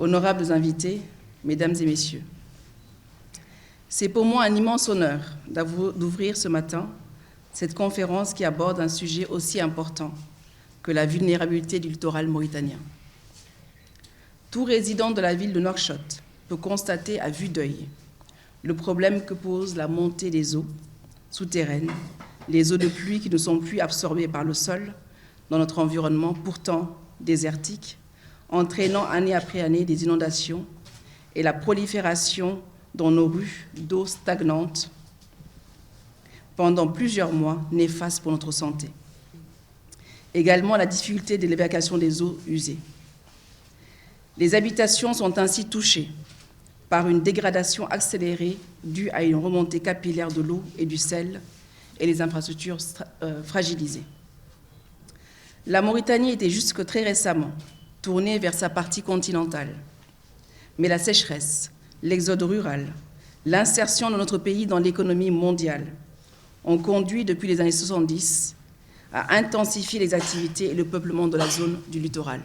Honorables invités, mesdames et messieurs, c'est pour moi un immense honneur d'ouvrir ce matin cette conférence qui aborde un sujet aussi important que la vulnérabilité du littoral mauritanien. Tout résident de la ville de Nouakchott peut constater à vue d'œil le problème que pose la montée des eaux souterraines, les eaux de pluie qui ne sont plus absorbées par le sol dans notre environnement pourtant désertique, entraînant année après année des inondations et la prolifération dans nos rues d'eau stagnante pendant plusieurs mois, néfastes pour notre santé. Également la difficulté de l'évacuation des eaux usées. Les habitations sont ainsi touchées par une dégradation accélérée due à une remontée capillaire de l'eau et du sel et les infrastructures fragilisées. La Mauritanie était jusque très récemment tournée vers sa partie continentale. Mais la sécheresse, l'exode rural, l'insertion de notre pays dans l'économie mondiale ont conduit depuis les années 70 à intensifier les activités et le peuplement de la zone du littoral.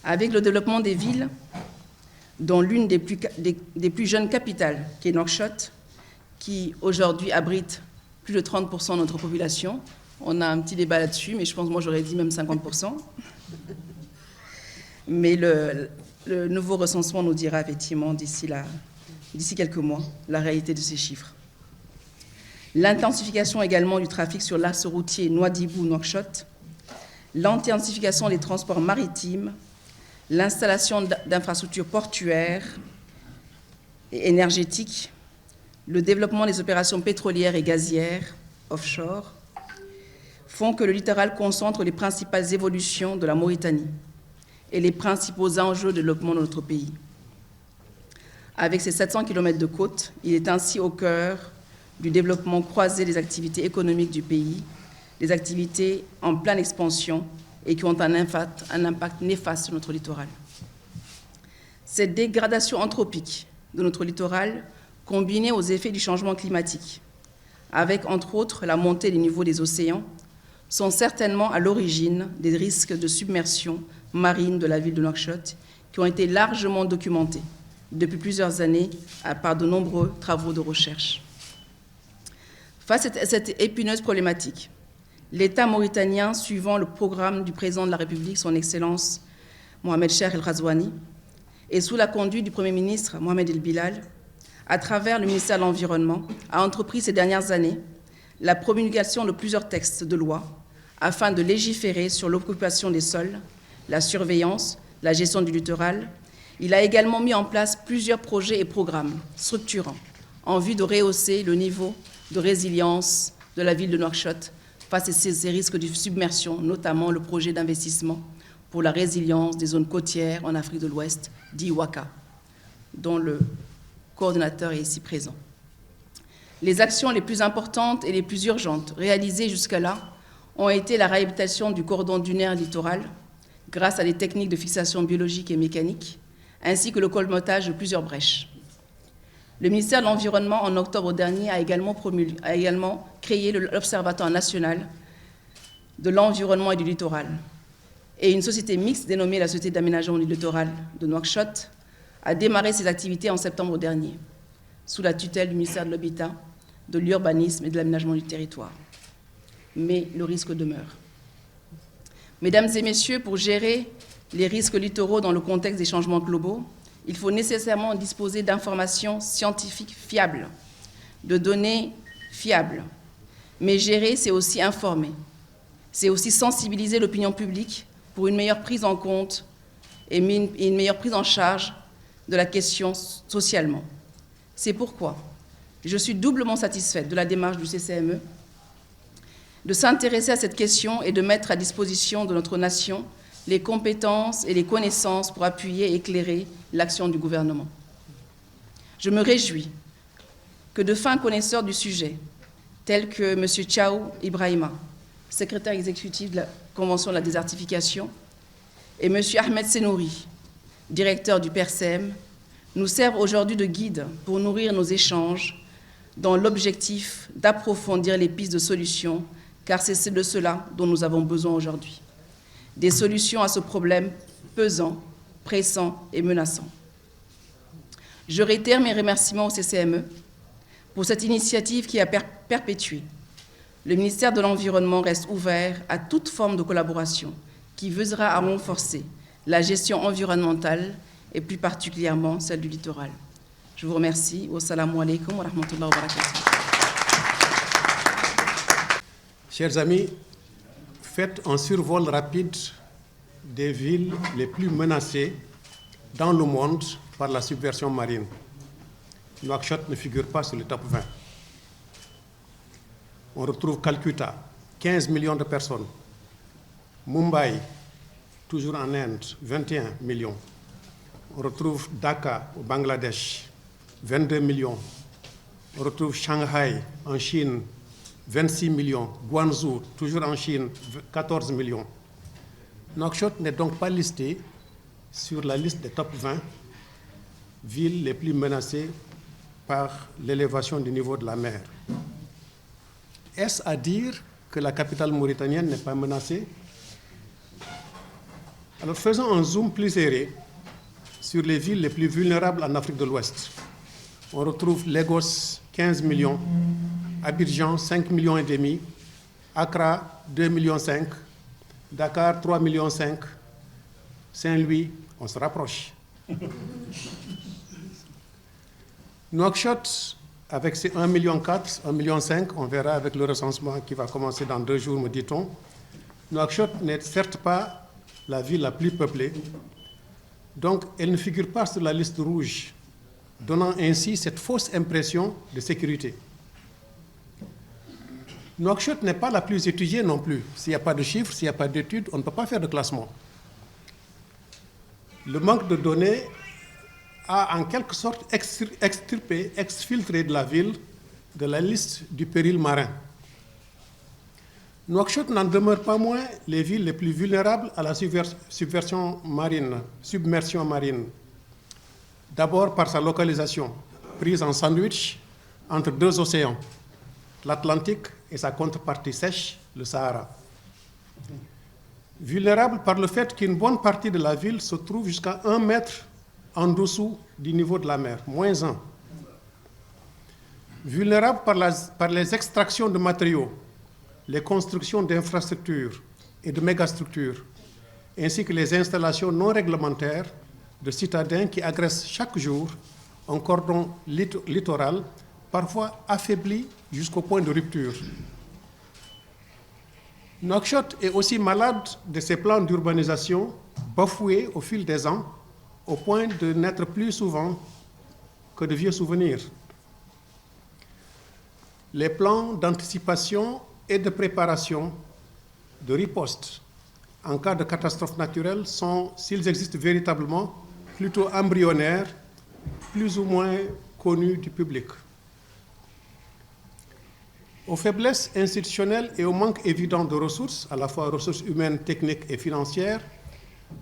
Avec le développement des villes, dont l'une des plus jeunes capitales, qui est Nouakchott, qui aujourd'hui abrite plus de 30% de notre population. On a un petit débat là-dessus, mais je pense que moi j'aurais dit même 50%. Mais le nouveau recensement nous dira effectivement d'ici quelques mois la réalité de ces chiffres. L'intensification également du trafic sur l'axe routier Nouadhibou-Nouakchott, l'intensification des transports maritimes, l'installation d'infrastructures portuaires et énergétiques, le développement des opérations pétrolières et gazières offshore font que le littoral concentre les principales évolutions de la Mauritanie et les principaux enjeux de développement de notre pays. Avec ses 700 km de côte, il est ainsi au cœur du développement croisé des activités économiques du pays, des activités en pleine expansion et qui ont un impact néfaste sur notre littoral. Cette dégradation anthropique de notre littoral, combinée aux effets du changement climatique, avec entre autres la montée des niveaux des océans, sont certainement à l'origine des risques de submersion marine de la ville de Nouakchott qui ont été largement documentés depuis plusieurs années par de nombreux travaux de recherche. Face à cette épineuse problématique, l'État mauritanien, suivant le programme du président de la République, son Excellence Mohamed Cheikh El Ghazouani, et sous la conduite du Premier ministre Mohamed El Bilal, à travers le ministère de l'Environnement, a entrepris ces dernières années la promulgation de plusieurs textes de loi afin de légiférer sur l'occupation des sols, la surveillance, la gestion du littoral. Il a également mis en place plusieurs projets et programmes structurants en vue de rehausser le niveau de résilience de la ville de Nouakchott face à ces risques de submersion, notamment le projet d'investissement pour la résilience des zones côtières en Afrique de l'Ouest, dit WACA, dont le coordonnateur est ici présent. Les actions les plus importantes et les plus urgentes réalisées jusqu'à-là ont été la réhabilitation du cordon dunaire littoral grâce à des techniques de fixation biologique et mécanique, ainsi que le colmatage de plusieurs brèches. Le ministère de l'Environnement, en octobre dernier, a également créé l'Observatoire national de l'environnement et du littoral. Et une société mixte dénommée la Société d'aménagement du littoral de Nouakchott a démarré ses activités en septembre dernier, sous la tutelle du ministère de l'Habitat, de l'Urbanisme et de l'Aménagement du territoire. Mais le risque demeure. Mesdames et messieurs, pour gérer les risques littoraux dans le contexte des changements globaux, il faut nécessairement disposer d'informations scientifiques fiables, de données fiables. Mais gérer, c'est aussi informer. C'est aussi sensibiliser l'opinion publique pour une meilleure prise en compte et une meilleure prise en charge de la question socialement. C'est pourquoi je suis doublement satisfaite de la démarche du CCME de s'intéresser à cette question et de mettre à disposition de notre nation les compétences et les connaissances pour appuyer et éclairer l'action du gouvernement. Je me réjouis que de fins connaisseurs du sujet, tels que M. Tchao Ibrahima, secrétaire exécutif de la Convention de la désertification, et M. Ahmed Senouri, directeur du PERSEM, nous servent aujourd'hui de guide pour nourrir nos échanges dans l'objectif d'approfondir les pistes de solutions, car c'est de cela dont nous avons besoin aujourd'hui. Des solutions à ce problème pesant pressant et menaçant. Je réitère mes remerciements au CCME pour cette initiative qui a perpétué. Le ministère de l'Environnement reste ouvert à toute forme de collaboration qui visera à renforcer la gestion environnementale et plus particulièrement celle du littoral. Je vous remercie. Wassalamu alaikum wa rahmatullahi wa barakatuh. Chers amis, faites un survol rapide des villes les plus menacées dans le monde par la submersion marine. Nouakchott ne figure pas sur le top 20. On retrouve Calcutta, 15 millions de personnes. Mumbai, toujours en Inde, 21 millions. On retrouve Dhaka au Bangladesh, 22 millions. On retrouve Shanghai en Chine, 26 millions. Guangzhou, toujours en Chine, 14 millions. Nouakchott n'est donc pas listé sur la liste des top 20 villes les plus menacées par l'élévation du niveau de la mer. Est-ce à dire que la capitale mauritanienne n'est pas menacée? Alors faisons un zoom plus serré sur les villes les plus vulnérables en Afrique de l'Ouest. On retrouve Lagos, 15 millions, Abidjan, 5 millions et demi, Accra, 2 millions 5, Dakar, 3 millions 5, Saint-Louis, on se rapproche. Nouakchott, avec ses 1,4 million, 1,5 million, on verra avec le recensement qui va commencer dans 2 jours, me dit-on. Nouakchott n'est certes pas la ville la plus peuplée, donc elle ne figure pas sur la liste rouge, donnant ainsi cette fausse impression de sécurité. Nouakchott n'est pas la plus étudiée non plus. S'il n'y a pas de chiffres, s'il n'y a pas d'études, on ne peut pas faire de classement. Le manque de données a en quelque sorte exfiltré de la ville de la liste du péril marin. Nouakchott n'en demeure pas moins les villes les plus vulnérables à la submersion marine. D'abord par sa localisation, prise en sandwich entre 2 océans, l'Atlantique et sa contrepartie sèche, le Sahara. Vulnérable par le fait qu'une bonne partie de la ville se trouve jusqu'à 1 mètre en dessous du niveau de la mer, moins 1. Vulnérable par les extractions de matériaux, les constructions d'infrastructures et de mégastructures, ainsi que les installations non réglementaires de citadins qui agressent chaque jour un cordon littoral, parfois affaibli jusqu'au point de rupture. Nouakchott est aussi malade de ses plans d'urbanisation bafoués au fil des ans, au point de n'être plus souvent que de vieux souvenirs. Les plans d'anticipation et de préparation, de riposte en cas de catastrophe naturelle sont, s'ils existent véritablement, plutôt embryonnaires, plus ou moins connus du public. Aux faiblesses institutionnelles et au manque évident de ressources, à la fois ressources humaines, techniques et financières,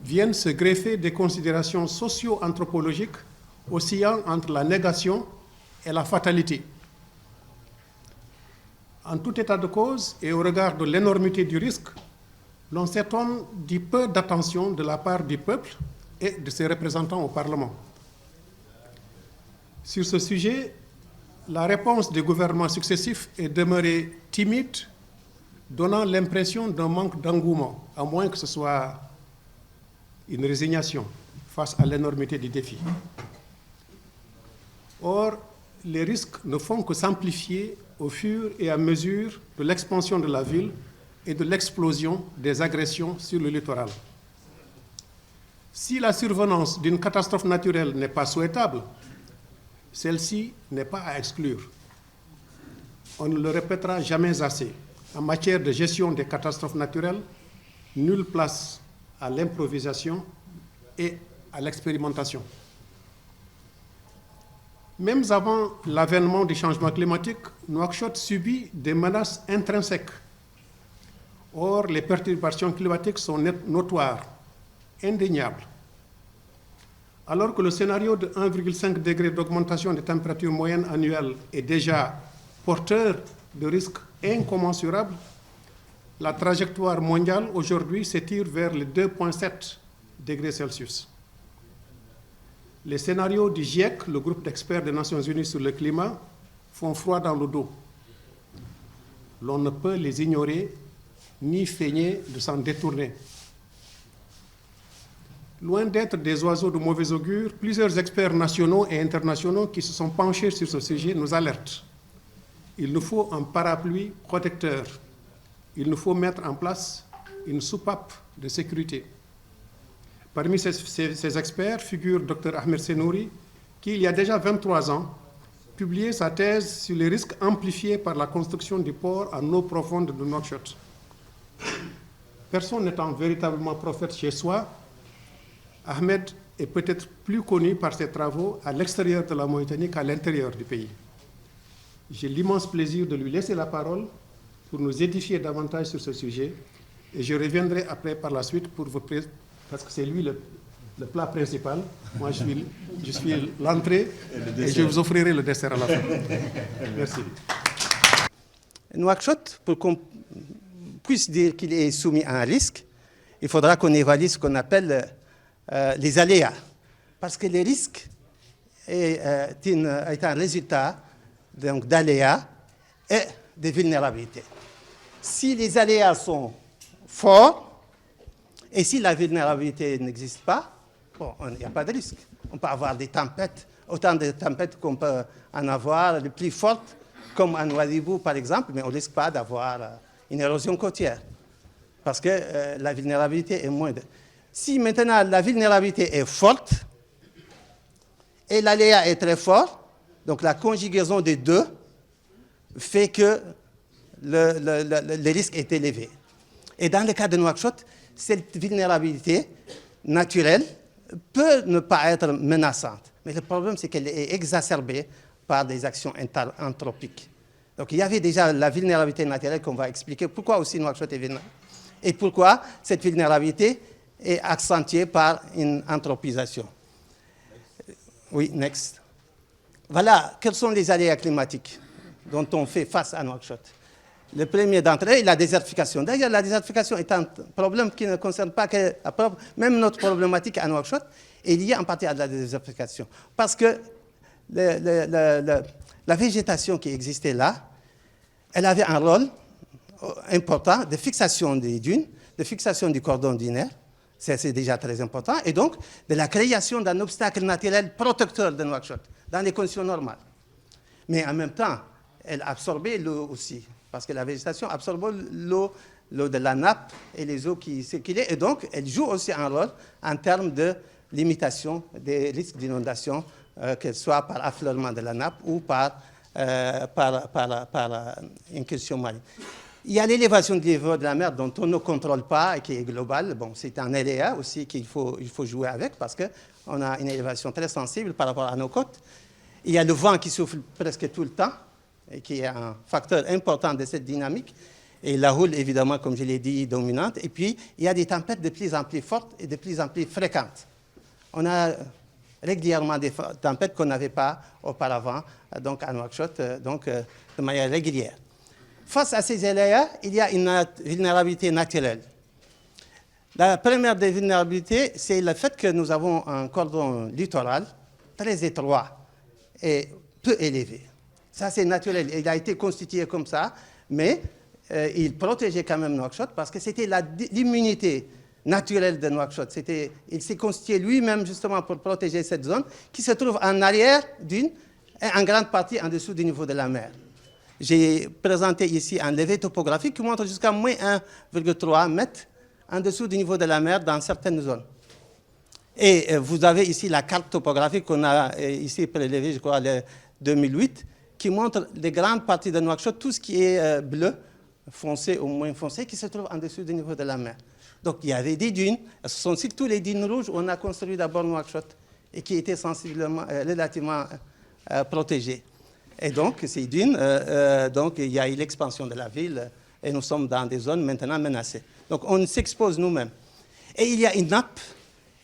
viennent se greffer des considérations socio-anthropologiques oscillant entre la négation et la fatalité. En tout état de cause et au regard de l'énormité du risque, l'on s'étonne du peu d'attention de la part du peuple et de ses représentants au Parlement. Sur ce sujet, la réponse des gouvernements successifs est demeurée timide, donnant l'impression d'un manque d'engouement, à moins que ce soit une résignation face à l'énormité du défi. Or, les risques ne font que s'amplifier au fur et à mesure de l'expansion de la ville et de l'explosion des agressions sur le littoral. Si la survenance d'une catastrophe naturelle n'est pas souhaitable, celle-ci n'est pas à exclure. On ne le répétera jamais assez. En matière de gestion des catastrophes naturelles, nulle place à l'improvisation et à l'expérimentation. Même avant l'avènement du changement climatique, Nouakchott subit des menaces intrinsèques. Or, les perturbations climatiques sont notoires, indéniables. Alors que le scénario de 1,5 degré d'augmentation des températures moyennes annuelles est déjà porteur de risques incommensurables, la trajectoire mondiale aujourd'hui s'étire vers les 2,7 degrés Celsius. Les scénarios du GIEC, le groupe d'experts des Nations Unies sur le climat, font froid dans le dos. L'on ne peut les ignorer ni feigner de s'en détourner. Loin d'être des oiseaux de mauvais augure, plusieurs experts nationaux et internationaux qui se sont penchés sur ce sujet nous alertent. Il nous faut un parapluie protecteur. Il nous faut mettre en place une soupape de sécurité. Parmi ces experts figure Dr Ahmed Senouri, qui, il y a déjà 23 ans, publiait sa thèse sur les risques amplifiés par la construction du port en eau profonde de Nouakchott. Personne n'étant véritablement prophète chez soi, Ahmed est peut-être plus connu par ses travaux à l'extérieur de la Mauritanie qu'à l'intérieur du pays. J'ai l'immense plaisir de lui laisser la parole pour nous édifier davantage sur ce sujet et je reviendrai après par la suite pour vous présenter, parce que c'est lui le plat principal. Moi, je suis l'entrée et je vous offrirai le dessert à la fin. Merci. Nouakchott, pour qu'on puisse dire qu'il est soumis à un risque, il faudra qu'on évalue ce qu'on appelle les aléas. Parce que les risques est un résultat d'aléas et de vulnérabilités. Si les aléas sont forts et si la vulnérabilité n'existe pas, bon, il n'y a pas de risque. On peut avoir des tempêtes, autant de tempêtes qu'on peut en avoir, les plus fortes, comme à Nouadhibou par exemple, mais on ne risque pas d'avoir une érosion côtière, parce que la vulnérabilité est moindre. Si maintenant la vulnérabilité est forte et l'aléa est très fort, donc la conjugaison des deux fait que le risque est élevé. Et dans le cas de Nouakchott, cette vulnérabilité naturelle peut ne pas être menaçante. Mais le problème, c'est qu'elle est exacerbée par des actions anthropiques. Donc il y avait déjà la vulnérabilité naturelle qu'on va expliquer pourquoi aussi Nouakchott est vulnérable et pourquoi cette vulnérabilité est accentuée par une anthropisation. Oui, next. Voilà, quels sont les aléas climatiques dont on fait face à Nouakchott? Le premier d'entre eux est la désertification. D'ailleurs, la désertification est un problème qui ne concerne pas que même notre problématique à Nouakchott est liée en partie à la désertification. Parce que la végétation qui existait là, elle avait un rôle important de fixation des dunes, de fixation du cordon dunaire, c'est déjà très important, et donc de la création d'un obstacle naturel protecteur de Nouakchott dans les conditions normales. Mais en même temps, elle absorbait l'eau aussi, parce que la végétation absorbe l'eau de la nappe et les eaux qui circulaient, et donc elle joue aussi un rôle en termes de limitation des risques d'inondation, qu'elle soit par affleurement de la nappe ou par incursion marine. Il y a l'élévation du niveau de la mer dont on ne contrôle pas et qui est globale. Bon, c'est un aléa aussi qu'il faut jouer avec parce qu'on a une élévation très sensible par rapport à nos côtes. Il y a le vent qui souffle presque tout le temps et qui est un facteur important de cette dynamique. Et la houle, évidemment, comme je l'ai dit, dominante. Et puis, il y a des tempêtes de plus en plus fortes et de plus en plus fréquentes. On a régulièrement des tempêtes qu'on n'avait pas auparavant, donc à Nouakchott, de manière régulière. Face à ces aléas, il y a une vulnérabilité naturelle. La première des vulnérabilités, c'est le fait que nous avons un cordon littoral très étroit et peu élevé. Ça, c'est naturel. Il a été constitué comme ça, mais il protégeait quand même Nouakchott parce que c'était l'immunité naturelle de Nouakchott. Il s'est constitué lui-même justement pour protéger cette zone qui se trouve en arrière d'une et en grande partie en dessous du niveau de la mer. J'ai présenté ici un levé topographique qui montre jusqu'à moins 1,3 mètres en dessous du niveau de la mer dans certaines zones. Et vous avez ici la carte topographique qu'on a ici prélevée, je crois, en 2008, qui montre les grandes parties de Nouakchott, tout ce qui est bleu, foncé ou moins foncé, qui se trouve en dessous du niveau de la mer. Donc il y avait des dunes, ce sont surtout les dunes rouges où on a construit d'abord Nouakchott et qui étaient sensiblement, relativement protégées. Et donc, ces dunes, donc, il y a eu l'expansion de la ville et nous sommes dans des zones maintenant menacées. Donc, on s'expose nous-mêmes. Et il y a une nappe.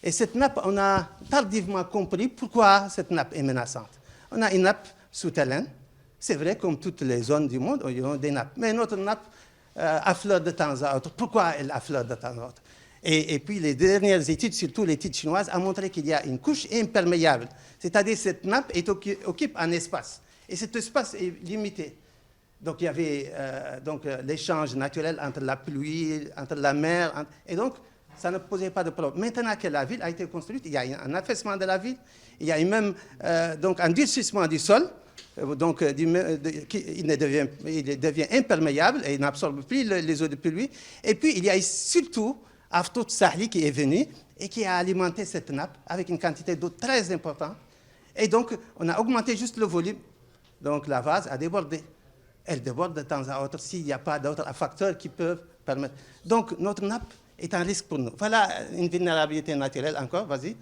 Et cette nappe, on a tardivement compris pourquoi cette nappe est menaçante. On a une nappe souterraine. C'est vrai, comme toutes les zones du monde, il y a des nappes. Mais notre nappe affleure de temps à autre. Pourquoi elle affleure de temps à autre? Et puis les dernières études, surtout l'étude chinoise, ont montré qu'il y a une couche imperméable. C'est-à-dire cette nappe occupe un espace. Et cet espace est limité. Donc il y avait l'échange naturel entre la pluie, entre la mer. Et donc ça ne posait pas de problème. Maintenant que la ville a été construite, il y a un affaissement de la ville. Il y a même un durcissement du sol. Donc, il devient imperméable et il n'absorbe plus les eaux de pluie. Et puis, il y a surtout Aftot Sahli qui est venu et qui a alimenté cette nappe avec une quantité d'eau très importante. Et donc, on a augmenté juste le volume. Donc, la vase a débordé. Elle déborde de temps à autre s'il n'y a pas d'autres facteurs qui peuvent permettre. Donc, notre nappe est un risque pour nous. Voilà une vulnérabilité naturelle encore, vas-y.